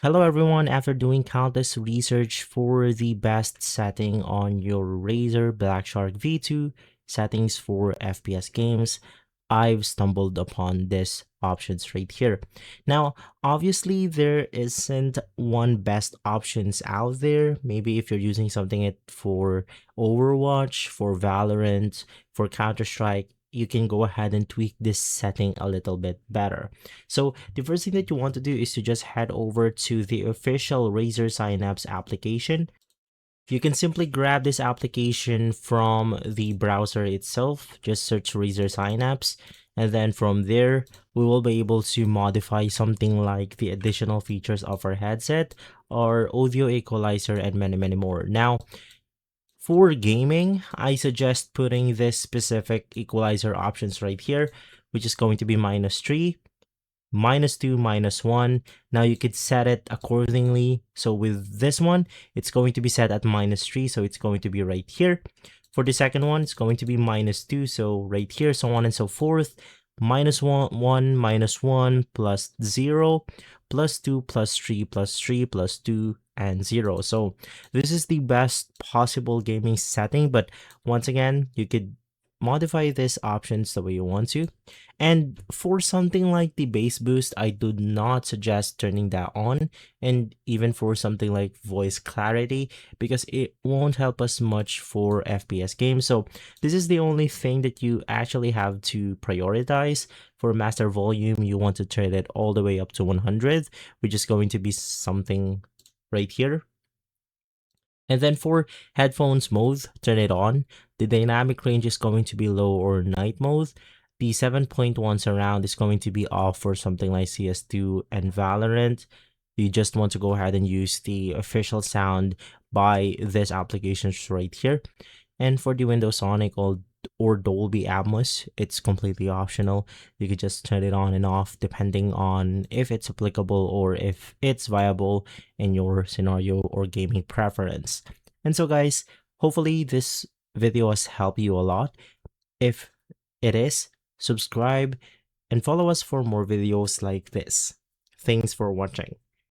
Hello everyone, after doing countless research for the best setting on your Razer BlackShark V2 settings for FPS games, I've stumbled upon this options right here. Now, obviously there isn't one best options out there. Maybe if you're using something for Overwatch, for Valorant, for Counter-Strike, you can go ahead and tweak this setting a little bit better. So the first thing that you want to do is to just head over to the official Razer Synapse application. You can simply grab this application from the browser itself. Just search Razer Synapse. And then from there, we will be able to modify something like the additional features of our headset, our audio equalizer, and many more. Now, for gaming, I suggest putting this specific equalizer options right here, which is going to be -3, -2, -1. Now you could set it accordingly. So with this one, it's going to be set at -3, so it's going to be right here. For the second one, it's going to be -2, so right here, so on and so forth. -1, 1, -1, +0, +2, +3, +3, +2, and 0. So this is the best possible gaming setting, but once again, you could modify these options the way you want to. And for something like the bass boost, I do not suggest turning that on. And even for something like voice clarity, because it won't help us much for FPS games. So this is the only thing that you actually have to prioritize. For master volume, you want to turn it all the way up to 100, which is going to be something right here. And then for headphones mode, turn it on. The dynamic range is going to be low or night mode. The 7.1 surround is going to be off for something like CS2 and Valorant. You just want to go ahead and use the official sound by this application right here. And for the Windows Sonic or Dolby Atmos, it's completely optional. You could just turn it on and off depending on if it's applicable or if it's viable in your scenario or gaming preference. And so guys, hopefully this video has helped you a lot. If it is, subscribe and follow us for more videos like this. Thanks for watching.